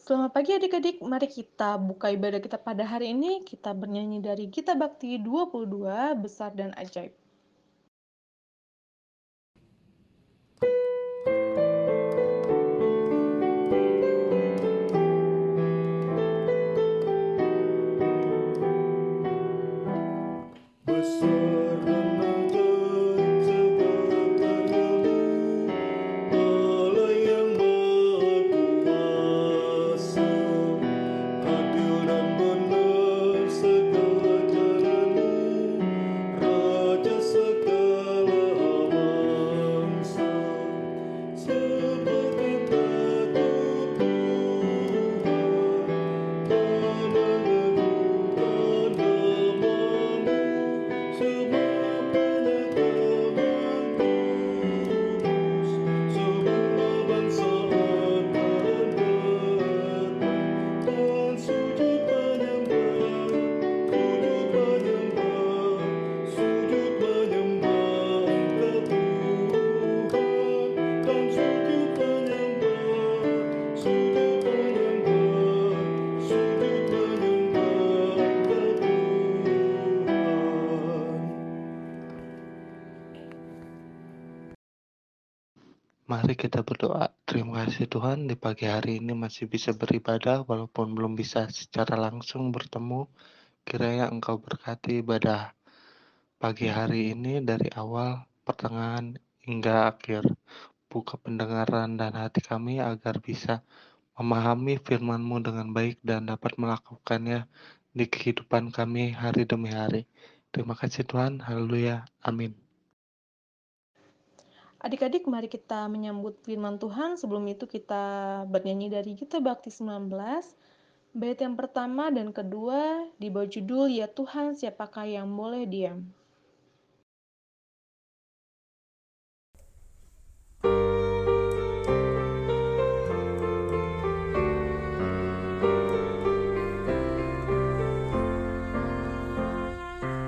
Selamat pagi adik-adik, mari kita buka ibadah kita pada hari ini, kita bernyanyi dari Gita Bakti 22, Besar dan Ajaib. Besar dan ajaib segala karyamu, Allah yang Maha Kuasa. Adil dan benar segala jalanmu, Raja segala bangsa. Sebab kita Tuhan dan mengagungkan namamu, semua pengetahuan kudus, semua bangsa akan datang dan sujud menyembah, sujud menyembah Engkau Tuhan, dan sujud menyembah, sujud menyembah, sujud menyembah Engkau Tuhan. Mari kita berdoa. Terima kasih Tuhan, di pagi hari ini masih bisa beribadah walaupun belum bisa secara langsung bertemu. Kiranya Engkau berkati ibadah pagi hari ini dari awal, pertengahan, hingga akhir. Buka pendengaran dan hati kami agar bisa memahami firman-Mu dengan baik dan dapat melakukannya di kehidupan kami hari demi hari. Terima kasih Tuhan, haleluya, amin. Adik-adik, mari kita menyambut firman Tuhan. Sebelum itu kita bernyanyi dari Gita Bakti 19, bait yang pertama dan kedua di bawah judul Ya Tuhan, siapakah yang boleh diam?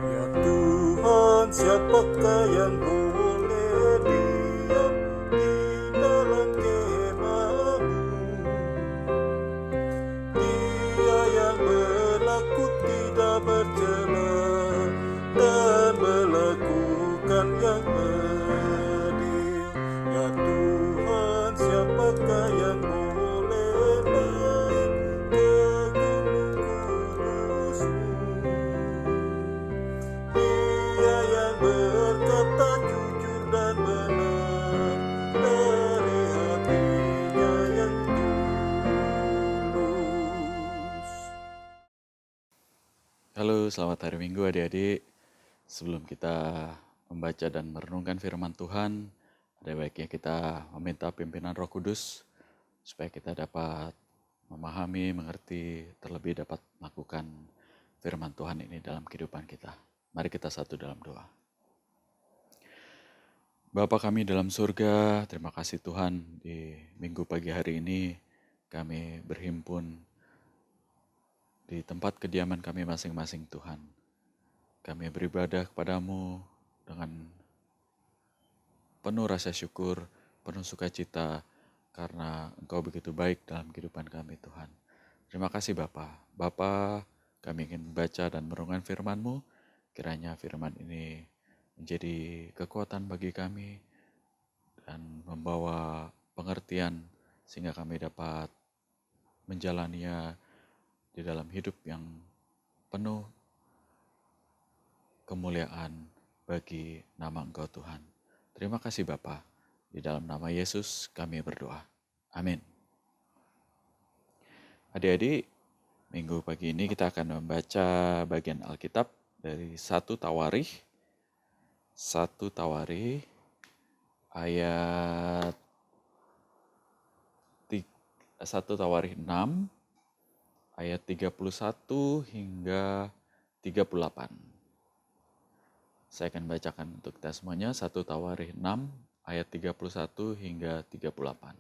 Ya Tuhan, siapakah yang boleh diam di dalam kemah-Mu? Dia yang berlaku tidak bercela dan melakukan yang adil. Ya Tuhan, siapakah yang boleh naik ke gunung kudus-Mu? Dia yang berkata jujur dan benar dari hatinya yang tulus. Halo, selamat hari Minggu adik-adik. Sebelum kita membaca dan merenungkan firman Tuhan, ada baiknya kita meminta pimpinan Roh Kudus supaya kita dapat memahami, mengerti, terlebih dapat melakukan firman Tuhan ini dalam kehidupan kita. Mari kita satu dalam doa. Bapa kami dalam surga, terima kasih Tuhan di minggu pagi hari ini kami berhimpun di tempat kediaman kami masing-masing Tuhan. Kami beribadah kepadamu dengan penuh rasa syukur, penuh sukacita, karena Engkau begitu baik dalam kehidupan kami Tuhan. Terima kasih Bapa. Bapa, kami ingin membaca dan merenungkan firman-Mu. Kiranya firman ini menjadi kekuatan bagi kami dan membawa pengertian sehingga kami dapat menjalaninya di dalam hidup yang penuh kemuliaan bagi nama Engkau Tuhan. Terima kasih Bapa. Di dalam nama Yesus kami berdoa. Amin. Adik-adik, minggu pagi ini kita akan membaca bagian Alkitab dari 1 Tawarikh. 1 Tawarikh ayat 1 Tawarikh 6 ayat 31 hingga 38. Saya akan bacakan untuk kita semuanya 1 Tawarikh 6 ayat 31 hingga 38.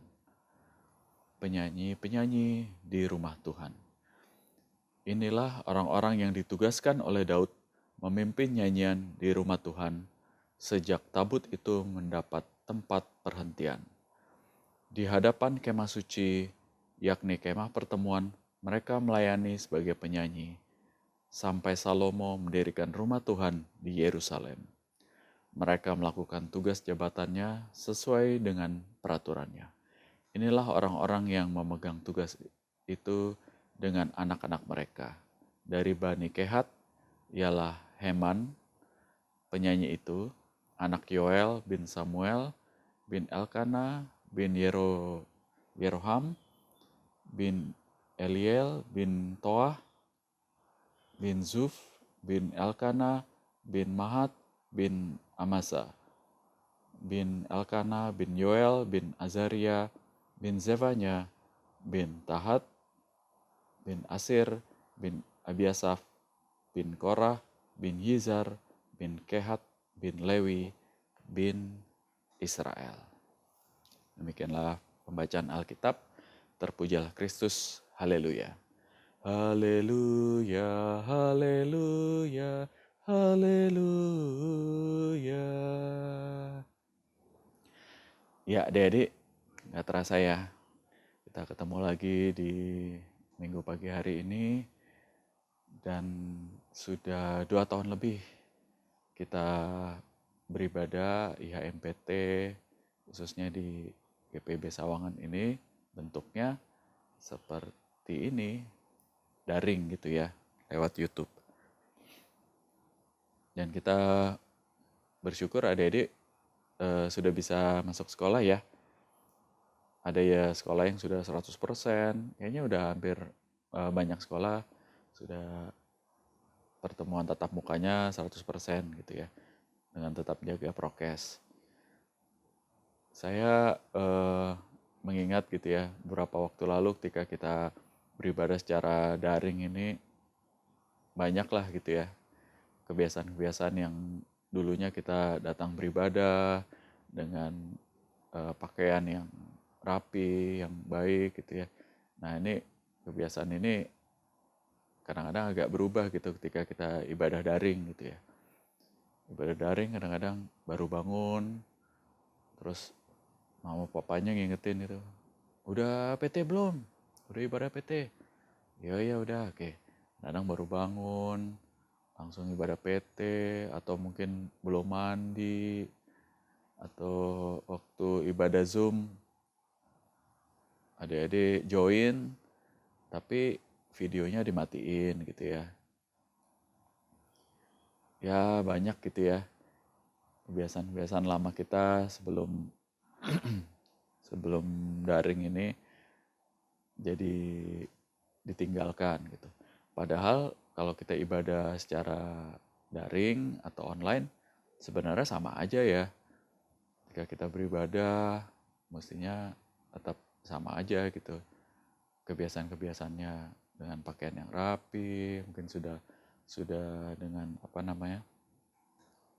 Penyanyi-penyanyi di rumah Tuhan. Inilah orang-orang yang ditugaskan oleh Daud memimpin nyanyian di rumah Tuhan sejak tabut itu mendapat tempat perhentian. Di hadapan kemah suci yakni kemah pertemuan, mereka melayani sebagai penyanyi, sampai Salomo mendirikan rumah Tuhan di Yerusalem. Mereka melakukan tugas jabatannya sesuai dengan peraturannya. Inilah orang-orang yang memegang tugas itu dengan anak-anak mereka. Dari Bani Kehat, ialah Heman, penyanyi itu, anak Yoel bin Samuel, bin Elkana, bin Yeroham, bin Eliel, bin Toah, bin Zuf, bin Elkana, bin Mahat, bin Amasa, bin Elkana, bin Yoel, bin Azaria, bin Zevanya, bin Tahat, bin Asir, bin Abiasaf, bin Korah, bin Yizar, bin Kehat, bin Lewi, bin Israel. Demikianlah pembacaan Alkitab. Terpujilah Kristus. Haleluya. Haleluya, haleluya, haleluya. Ya adik-adik, gak terasa ya, kita ketemu lagi di minggu pagi hari ini. Dan sudah 2 tahun lebih kita beribadah IHMPT, khususnya di GPB Sawangan ini, bentuknya seperti ini, daring gitu ya, lewat YouTube. Dan kita bersyukur adik-adik sudah bisa masuk sekolah ya. Ada ya sekolah yang sudah 100%, kayaknya udah hampir banyak sekolah sudah pertemuan tatap mukanya 100% gitu ya, dengan tetap jaga prokes. Saya mengingat gitu ya, beberapa waktu lalu ketika kita beribadah secara daring ini, banyaklah gitu ya kebiasaan-kebiasaan yang dulunya kita datang beribadah dengan pakaian yang rapi, yang baik gitu ya. Nah ini kebiasaan ini kadang-kadang agak berubah gitu ketika kita ibadah daring gitu ya. Ibadah daring kadang-kadang baru bangun, terus mama papanya ngingetin gitu, udah PT belum? Udah ibadah PT? Ya udah, oke. Kadang baru bangun, langsung ibadah PT, atau mungkin belum mandi, atau waktu ibadah Zoom, adik-adik join, tapi videonya dimatiin gitu ya. Ya banyak gitu ya, kebiasaan-kebiasaan lama kita sebelum daring ini jadi ditinggalkan gitu. Padahal kalau kita ibadah secara daring atau online, sebenarnya sama aja ya. Ketika kita beribadah, mestinya tetap sama aja gitu. Kebiasaan-kebiasaannya dengan pakaian yang rapi, mungkin sudah dengan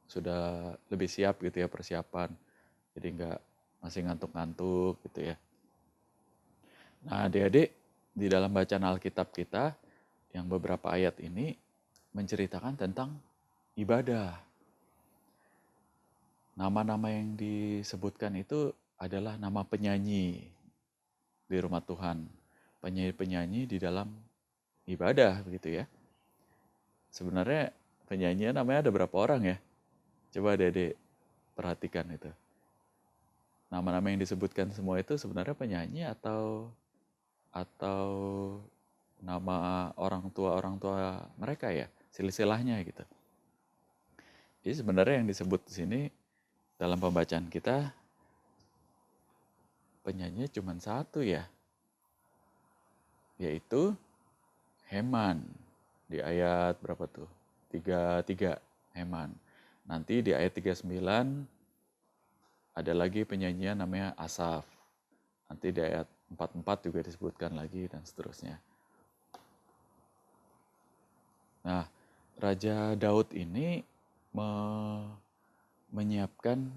sudah lebih siap gitu ya persiapan. Jadi nggak masih ngantuk-ngantuk gitu ya. Nah adik-adik, di dalam bacaan Alkitab kita, yang beberapa ayat ini menceritakan tentang ibadah. Nama-nama yang disebutkan itu adalah nama penyanyi di rumah Tuhan. Penyanyi-penyanyi di dalam ibadah begitu ya. Sebenarnya penyanyi namanya ada berapa orang ya? Coba adik-adik perhatikan itu. Nama-nama yang disebutkan semua itu sebenarnya penyanyi atau nama orang tua mereka ya, silsilahnya gitu. Jadi sebenarnya yang disebut di sini dalam pembacaan kita penyanyi cuma satu ya, yaitu Heman. Di ayat berapa tuh? 33 Heman. Nanti di ayat 39 ada lagi penyanyian namanya Asaf. Nanti di ayat 44 juga disebutkan lagi dan seterusnya. Nah, Raja Daud ini menyiapkan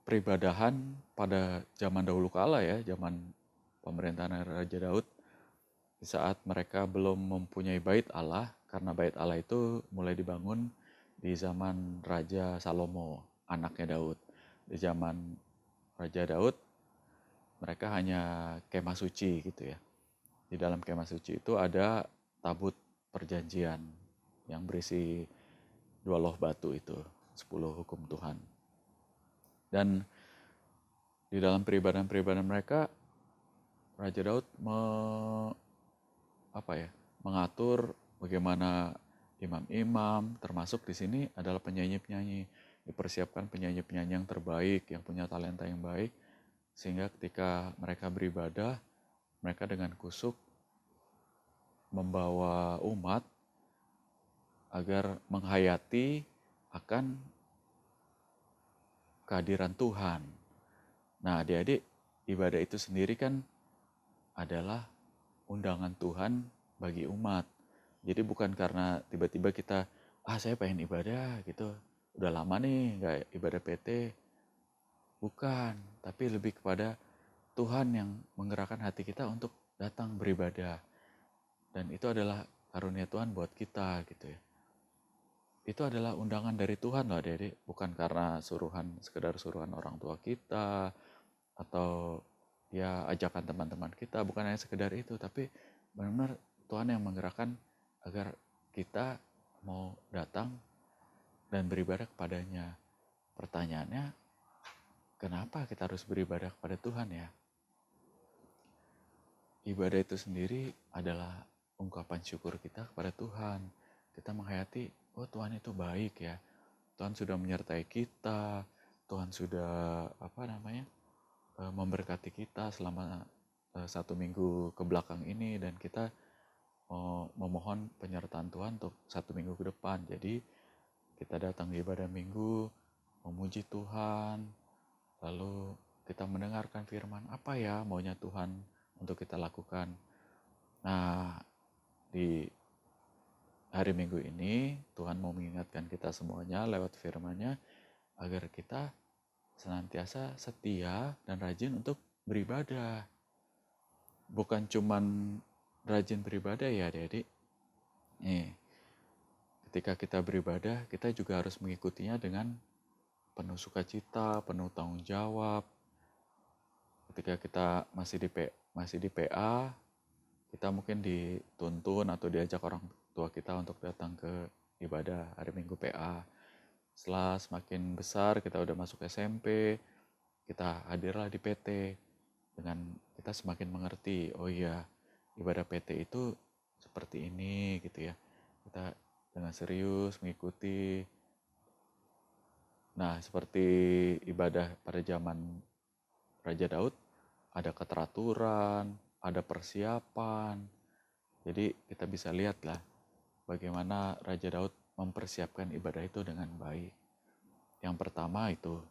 peribadahan pada zaman dahulu kala ya, zaman pemerintahan Raja Daud, di saat mereka belum mempunyai bait Allah, karena bait Allah itu mulai dibangun di zaman Raja Salomo, anaknya Daud. Di zaman Raja Daud, mereka hanya kemah suci gitu ya. di dalam kemah suci itu ada tabut perjanjian yang berisi 2 loh batu itu, 10 hukum Tuhan. Dan di dalam peribadahan-peribadahan mereka, Raja Daud mengatur bagaimana imam-imam, termasuk di sini adalah penyanyi-penyanyi, dipersiapkan penyanyi-penyanyi yang terbaik, yang punya talenta yang baik, sehingga ketika mereka beribadah, mereka dengan kusuk membawa umat agar menghayati akan kehadiran Tuhan. Nah, adik-adik, ibadah itu sendiri kan adalah undangan Tuhan bagi umat. Jadi bukan karena tiba-tiba kita, saya pengen ibadah gitu, udah lama nih nggak ibadah PT. Bukan, tapi lebih kepada Tuhan yang menggerakkan hati kita untuk datang beribadah. Dan itu adalah karunia Tuhan buat kita gitu ya. Itu adalah undangan dari Tuhan loh adik-adik, bukan karena sekedar suruhan orang tua kita, atau ya ajakan teman-teman kita, bukan hanya sekedar itu, tapi benar-benar Tuhan yang menggerakkan agar kita mau datang dan beribadah kepadanya. Pertanyaannya, kenapa kita harus beribadah kepada Tuhan ya? Ibadah itu sendiri adalah ungkapan syukur kita kepada Tuhan. Kita menghayati, oh Tuhan itu baik ya. Tuhan sudah menyertai kita, Tuhan sudah memberkati kita selama 1 minggu ke belakang ini, dan kita memohon penyertaan Tuhan untuk 1 minggu ke depan. Jadi kita datang di ibadah minggu, memuji Tuhan, lalu kita mendengarkan firman, apa ya maunya Tuhan untuk kita lakukan. Nah, di hari Minggu ini Tuhan mau mengingatkan kita semuanya lewat firman-Nya agar kita senantiasa setia dan rajin untuk beribadah. Bukan cuman rajin beribadah ya adik-adik. Ketika kita beribadah, kita juga harus mengikutinya dengan penuh sukacita, penuh tanggung jawab. Ketika kita masih di PA, kita mungkin dituntun atau diajak orang tua kita untuk datang ke ibadah hari Minggu PA. Setelah semakin besar, kita udah masuk SMP, kita hadirlah di PT. Dengan kita semakin mengerti, oh iya, ibadah PT itu seperti ini gitu ya. Kita dengan serius mengikuti. Nah, seperti ibadah pada zaman Raja Daud, ada keteraturan, ada persiapan. Jadi kita bisa lihatlah bagaimana Raja Daud mempersiapkan ibadah itu dengan baik. Yang pertama itu,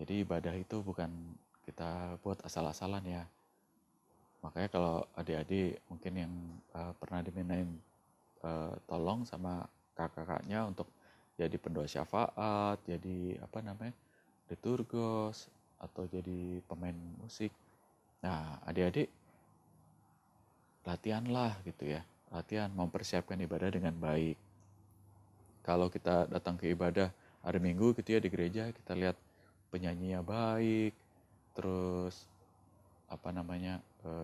jadi ibadah itu bukan kita buat asal-asalan ya. Makanya kalau adik-adik mungkin yang pernah diminain tolong sama kakak-kakaknya untuk jadi pendoa syafaat, jadi liturgos, atau jadi pemain musik. Nah, adik-adik latihanlah gitu ya, latihan mempersiapkan ibadah dengan baik. Kalau kita datang ke ibadah hari Minggu gitu ya di gereja, kita lihat penyanyinya baik, terus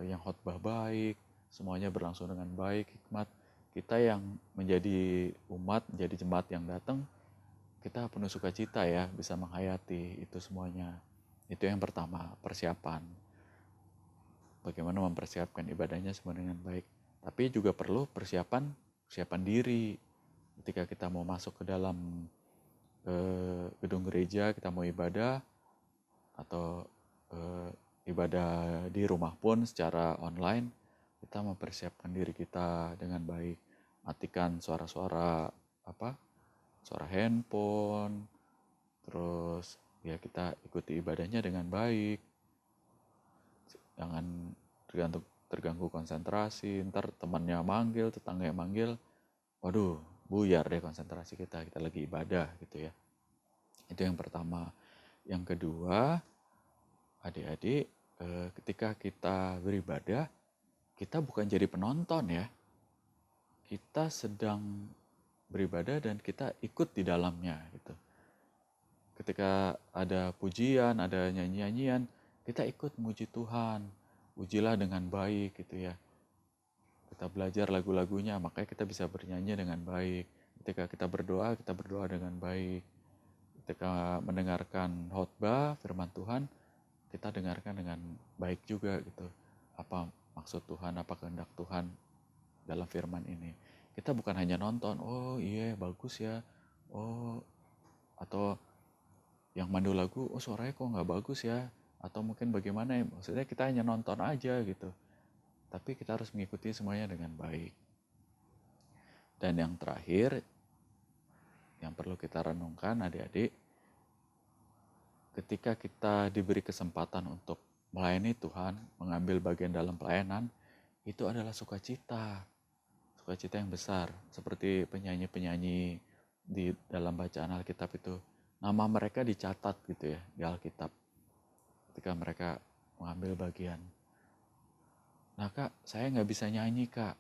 yang khotbah baik, semuanya berlangsung dengan baik, hikmat. Kita yang menjadi umat, menjadi jemaat yang datang, kita penuh sukacita ya, bisa menghayati itu semuanya. Itu yang pertama, persiapan. Bagaimana mempersiapkan ibadahnya semua dengan baik. Tapi juga perlu persiapan diri. Ketika kita mau masuk ke dalam gedung gereja, kita mau ibadah, atau ibadah di rumah pun secara online, kita mempersiapkan diri kita dengan baik. Matikan suara-suara suara handphone, terus ya kita ikuti ibadahnya dengan baik. Jangan terganggu konsentrasi, ntar temannya manggil, tetangganya manggil, waduh, buyar deh konsentrasi kita lagi ibadah gitu ya. Itu yang pertama. Yang kedua, adik-adik, ketika kita beribadah, kita bukan jadi penonton ya. Kita sedang beribadah dan kita ikut di dalamnya gitu. Ketika ada pujian, ada nyanyian, kita ikut muji Tuhan. Ujilah dengan baik gitu ya. kita belajar lagu-lagunya, makanya kita bisa bernyanyi dengan baik. Ketika kita berdoa dengan baik. Ketika mendengarkan khotbah firman Tuhan, kita dengarkan dengan baik juga gitu. Apa maksud Tuhan, apa kehendak Tuhan dalam firman ini. Kita bukan hanya nonton, oh iya bagus ya, oh atau yang mandu lagu, oh suaranya kok nggak bagus ya, atau mungkin bagaimana ya, maksudnya kita hanya nonton aja gitu. Tapi kita harus mengikuti semuanya dengan baik. Dan yang terakhir, yang perlu kita renungkan adik-adik, ketika kita diberi kesempatan untuk melayani Tuhan, mengambil bagian dalam pelayanan, itu adalah sukacita. Sukacita yang besar. Seperti penyanyi-penyanyi di dalam bacaan Alkitab itu, nama mereka dicatat gitu ya di Alkitab ketika mereka mengambil bagian. Nah kak, saya nggak bisa nyanyi kak.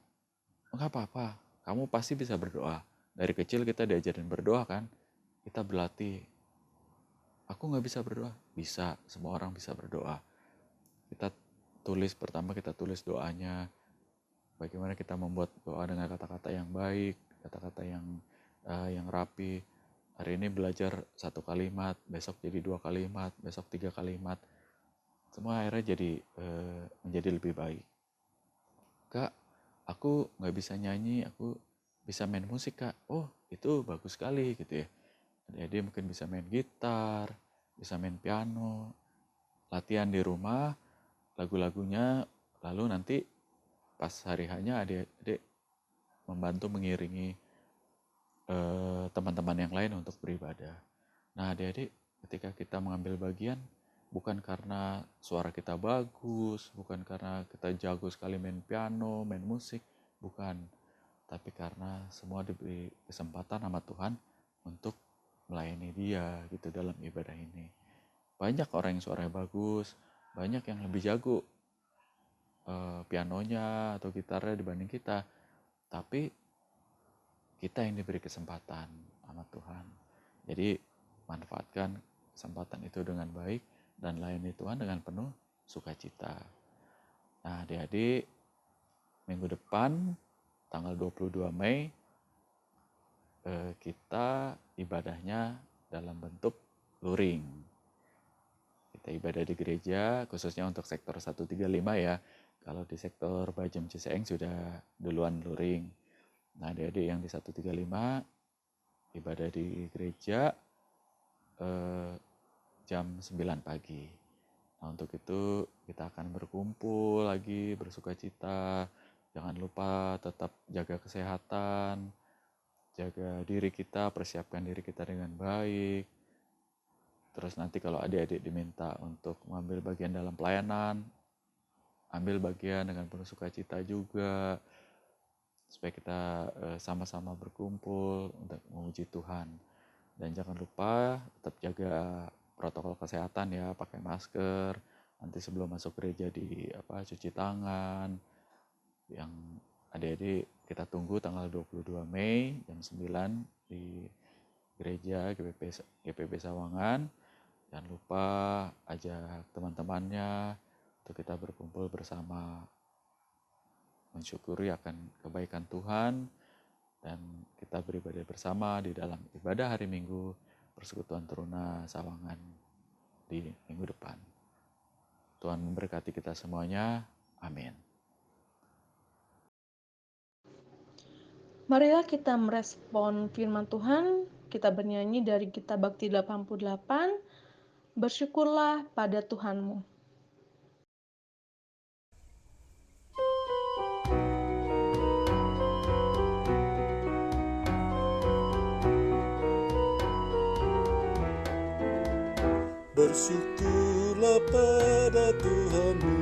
Nggak apa-apa, kamu pasti bisa berdoa. Dari kecil kita diajarin berdoa kan, kita berlatih. Aku nggak bisa berdoa, bisa, semua orang bisa berdoa. Kita tulis doanya, bagaimana kita membuat doa dengan kata-kata yang baik, kata-kata yang rapi. Hari ini belajar 1 kalimat, besok jadi 2 kalimat, besok 3 kalimat. Semua akhirnya menjadi lebih baik. Kak, aku nggak bisa nyanyi, aku bisa main musik kak. Oh, itu bagus sekali gitu ya. Jadi mungkin bisa main gitar, bisa main piano, latihan di rumah, lagu-lagunya, lalu nanti pas hari hanya adik-adik membantu mengiringi teman-teman yang lain untuk beribadah. Nah adik-adik, ketika kita mengambil bagian, bukan karena suara kita bagus, bukan karena kita jago sekali main piano, main musik, bukan. Tapi karena semua diberi kesempatan sama Tuhan untuk melayani dia gitu dalam ibadah ini. Banyak orang yang suaranya bagus, banyak yang lebih jago pianonya atau gitarnya dibanding kita. Tapi kita yang diberi kesempatan sama Tuhan. Jadi manfaatkan kesempatan itu dengan baik dan layani Tuhan dengan penuh sukacita. Nah adik-adik, minggu depan tanggal 22 Mei kita ibadahnya dalam bentuk luring. Kita ibadah di gereja khususnya untuk sektor 135 ya. Kalau di sektor Bajem Ciseeng sudah duluan luring. Nah adik-adik yang di 135 ibadah di gereja jam 9 pagi. Nah untuk itu kita akan berkumpul lagi, bersukacita. Jangan lupa tetap jaga kesehatan, jaga diri kita, persiapkan diri kita dengan baik. Terus nanti kalau adik-adik diminta untuk mengambil bagian dalam pelayanan, ambil bagian dengan penuh sukacita juga, supaya kita sama-sama berkumpul untuk memuji Tuhan. Dan jangan lupa tetap jaga protokol kesehatan ya, pakai masker, nanti sebelum masuk gereja cuci tangan. Yang adik-adik kita tunggu tanggal 22 Mei jam 9 di gereja GPB Sawangan. Jangan lupa ajak teman-temannya untuk kita berkumpul bersama, mensyukuri akan kebaikan Tuhan, dan kita beribadah bersama di dalam ibadah hari Minggu Persekutuan Teruna Sawangan di minggu depan. Tuhan memberkati kita semuanya. Amin. Marilah kita merespon firman Tuhan, kita bernyanyi dari Kitab Bakti 88, Bersyukurlah pada Tuhanmu. Bersyukurlah pada Tuhanmu,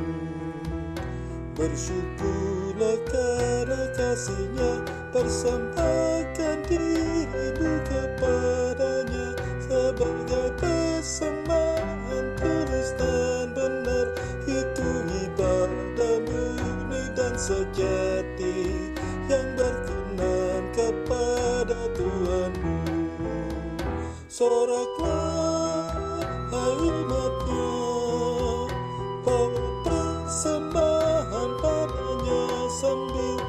bersyukurlah karena kasih-Nya, persembahkan dirimu kepadanya sebagai persembahan tulus dan benar. Itu ibadah murni dan sejati yang berkenan kepada Tuhanmu. Soraklah umatnya, bawa persembahan padanya sambil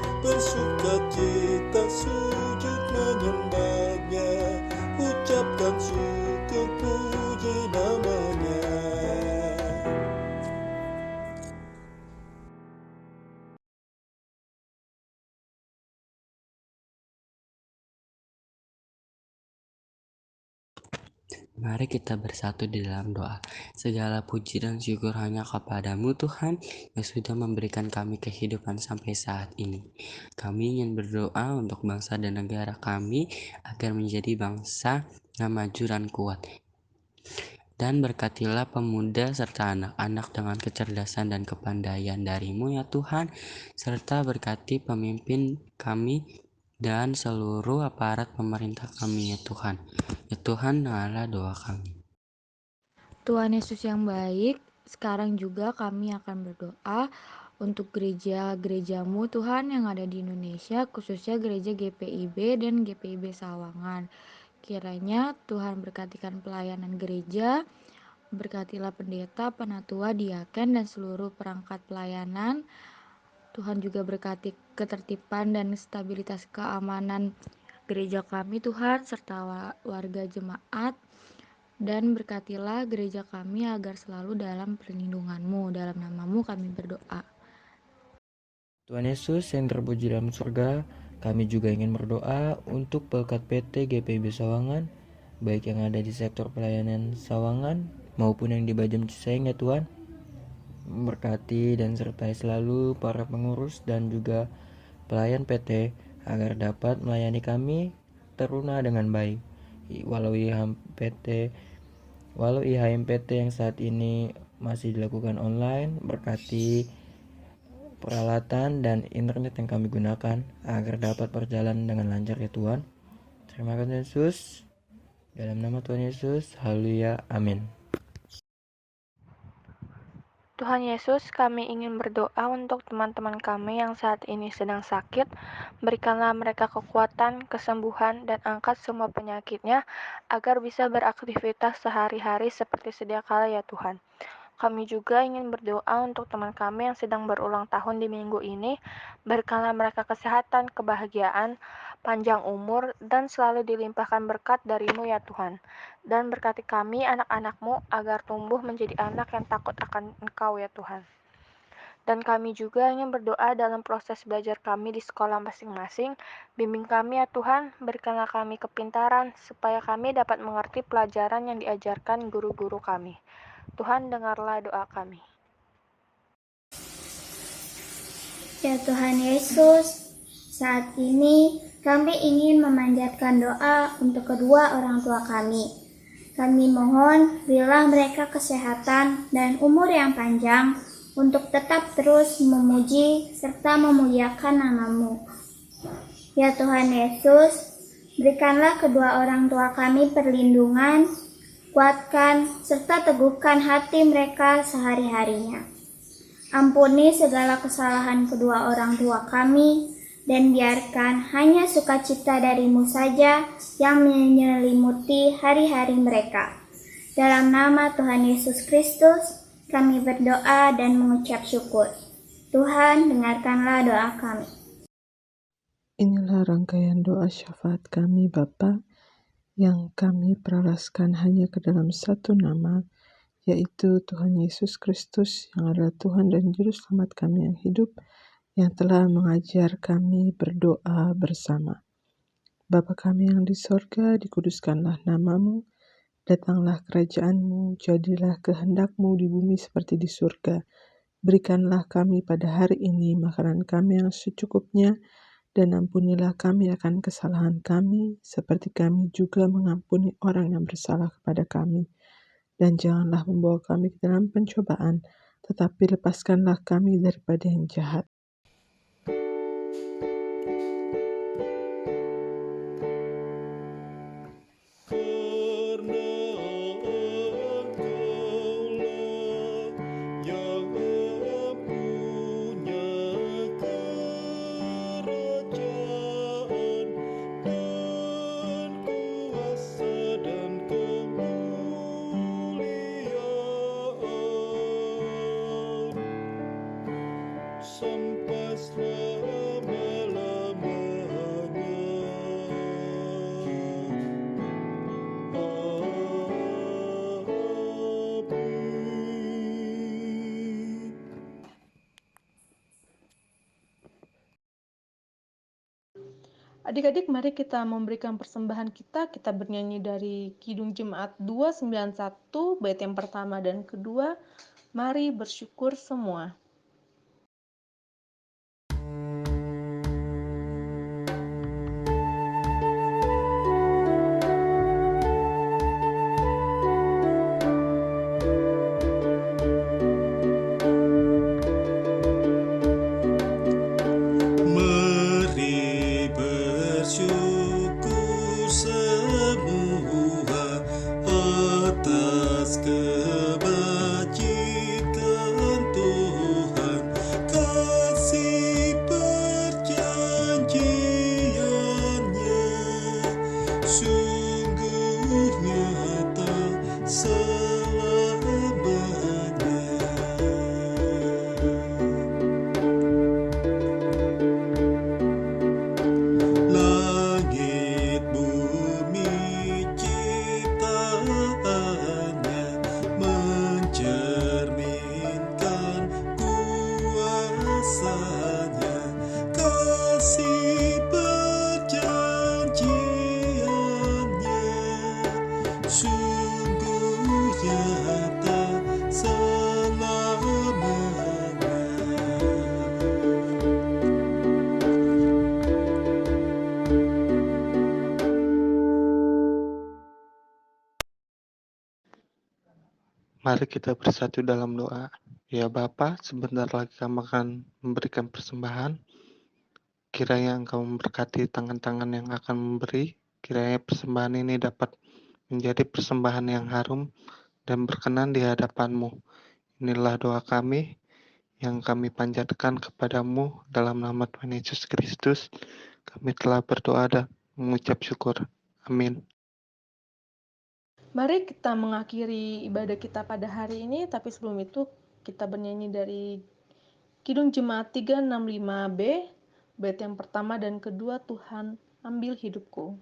Mari kita bersatu di dalam doa. Segala puji dan syukur hanya kepada-Mu Tuhan yang sudah memberikan kami kehidupan sampai saat ini. Kami ingin berdoa untuk bangsa dan negara kami agar menjadi bangsa yang maju dan kuat. Dan berkatilah pemuda serta anak-anak dengan kecerdasan dan kepandaian dari-Mu ya Tuhan, serta berkati pemimpin kami dan seluruh aparat pemerintah kami ya Tuhan. Ya Tuhan, dengarlah doa kami. Tuhan Yesus yang baik, sekarang juga kami akan berdoa untuk gereja-gerejamu Tuhan yang ada di Indonesia, khususnya gereja GPIB dan GPIB Sawangan. Kiranya Tuhan berkatikan pelayanan gereja, berkatilah pendeta, penatua, diaken, dan seluruh perangkat pelayanan. Tuhan juga berkati ketertiban dan stabilitas keamanan gereja kami Tuhan, serta warga jemaat. Dan berkatilah gereja kami agar selalu dalam perlindungan-Mu. Dalam nama-Mu kami berdoa. Tuhan Yesus yang terpuji dalam surga, kami juga ingin berdoa untuk berkat PT GPIB Sawangan, baik yang ada di sektor pelayanan Sawangan maupun yang di Bajem Cisaing ya Tuhan. Berkati dan sertai selalu para pengurus dan juga pelayan PT agar dapat melayani kami teruna dengan baik. Walau IHMPT yang saat ini masih dilakukan online, berkati peralatan dan internet yang kami gunakan agar dapat berjalan dengan lancar ya Tuhan. Terima kasih Yesus. Dalam nama Tuhan Yesus, haleluya, amin. Tuhan Yesus, kami ingin berdoa untuk teman-teman kami yang saat ini sedang sakit. Berikanlah mereka kekuatan, kesembuhan, dan angkat semua penyakitnya agar bisa beraktivitas sehari-hari seperti sedia kala ya Tuhan. Kami juga ingin berdoa untuk teman kami yang sedang berulang tahun di minggu ini. Berikanlah mereka kesehatan, kebahagiaan, panjang umur, dan selalu dilimpahkan berkat dari-Mu ya Tuhan. Dan berkati kami, anak-anak-Mu, agar tumbuh menjadi anak yang takut akan Engkau ya Tuhan. Dan kami juga ingin berdoa dalam proses belajar kami di sekolah masing-masing. Bimbing kami ya Tuhan, berikanlah kami kepintaran, supaya kami dapat mengerti pelajaran yang diajarkan guru-guru kami. Tuhan, dengarlah doa kami. Ya Tuhan Yesus, saat ini kami ingin memanjatkan doa untuk kedua orang tua kami. Kami mohon berilah mereka kesehatan dan umur yang panjang untuk tetap terus memuji serta memuliakan nama-Mu. Ya Tuhan Yesus, berikanlah kedua orang tua kami perlindungan, kuatkan serta teguhkan hati mereka sehari-harinya. Ampuni segala kesalahan kedua orang tua kami, dan biarkan hanya sukacita dari-Mu saja yang menyelimuti hari-hari mereka. Dalam nama Tuhan Yesus Kristus, kami berdoa dan mengucap syukur. Tuhan, dengarkanlah doa kami. Inilah rangkaian doa syafaat kami Bapa, yang kami peraraskan hanya ke dalam satu nama, yaitu Tuhan Yesus Kristus yang adalah Tuhan dan Juru Selamat kami yang hidup, yang telah mengajar kami berdoa bersama. Bapa kami yang di sorga, dikuduskanlah nama-Mu, datanglah kerajaan-Mu, jadilah kehendak-Mu di bumi seperti di surga. Berikanlah kami pada hari ini makanan kami yang secukupnya, dan ampunilah kami akan kesalahan kami, seperti kami juga mengampuni orang yang bersalah kepada kami. Dan janganlah membawa kami ke dalam pencobaan, tetapi lepaskanlah kami daripada yang jahat. Some Adik-adik, mari kita memberikan persembahan kita. Kita bernyanyi dari Kidung Jemaat 291, bait yang pertama dan kedua. Mari bersyukur semua. Mari bersyukur semua atas kebajikan Tuhan, kasih perjanjiannya sungguh nyata selamanya. Langit bumi ciptaannya mencerminkan kuasanya, kasih perjanjiannya sungguh nyata selamanya. Mari kita bersatu dalam doa. Ya Bapa, sebentar lagi kami akan memberikan persembahan. Kiranya Engkau memberkati tangan-tangan yang akan memberi. Kiranya persembahan ini dapat menjadi persembahan yang harum dan berkenan di hadapan-Mu. Inilah doa kami yang kami panjatkan kepadamu dalam nama Tuhan Yesus Kristus. Kami telah berdoa dan mengucap syukur. Amin. Mari kita mengakhiri ibadah kita pada hari ini, tapi sebelum itu kita bernyanyi dari Kidung Jemaat 365B, bait yang pertama dan kedua, Tuhan ambil hidupku.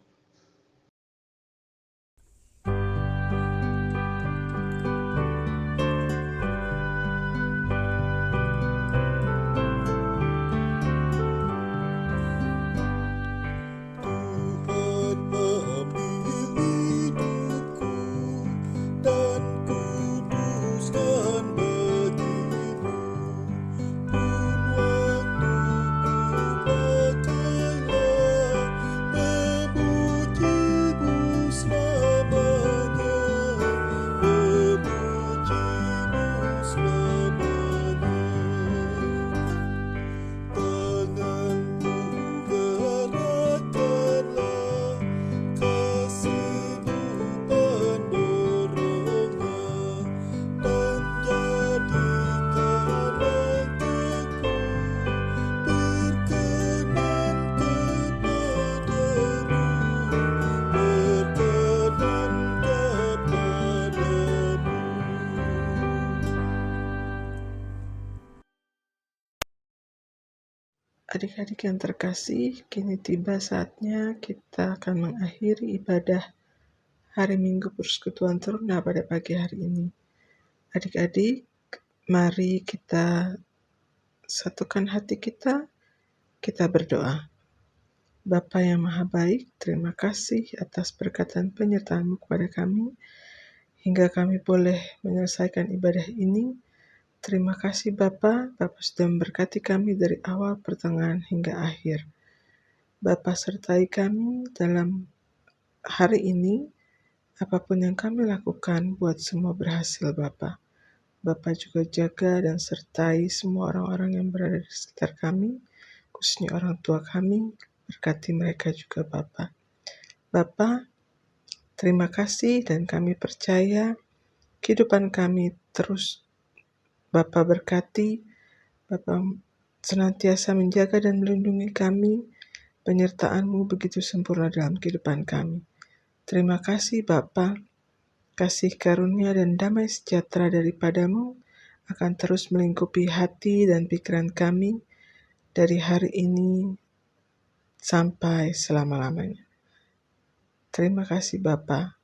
Tuhan ambil hidupku dan kuduskan bagimu. Pun waktuku pakailah memujimu selamanya, memujimu selamanya. Tanganku gerakkanlah, kasih-Mu pendorongnya, dan jadikan langkahku berkenan kepadamu, berkenan kepadamu. Adik-adik yang terkasih, kini tiba saatnya kita akan mengakhiri ibadah hari Minggu Persekutuan Teruna pada pagi hari ini. Adik-adik, mari kita satukan hati kita berdoa. Bapa yang Maha Baik, terima kasih atas berkat dan penyertaan-Mu kepada kami, hingga kami boleh menyelesaikan ibadah ini. Terima kasih Bapa sudah memberkati kami dari awal, pertengahan, hingga akhir. Bapa sertai kami dalam hari ini, apapun yang kami lakukan, buat semua berhasil Bapa. Bapa juga jaga dan sertai semua orang-orang yang berada di sekitar kami, khususnya orang tua kami, berkati mereka juga Bapa. Bapa, terima kasih dan kami percaya kehidupan kami terus Bapa berkati, Bapa senantiasa menjaga dan melindungi kami, penyertaan-Mu begitu sempurna dalam kehidupan kami. Terima kasih Bapa, kasih karunia dan damai sejahtera daripada-Mu akan terus melingkupi hati dan pikiran kami dari hari ini sampai selama-lamanya. Terima kasih Bapa.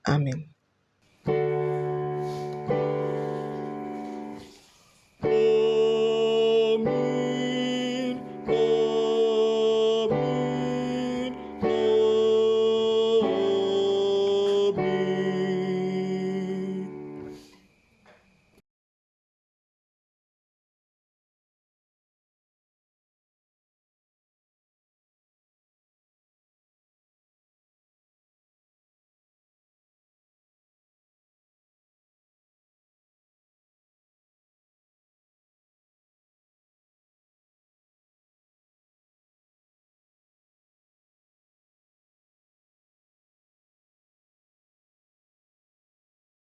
Amin.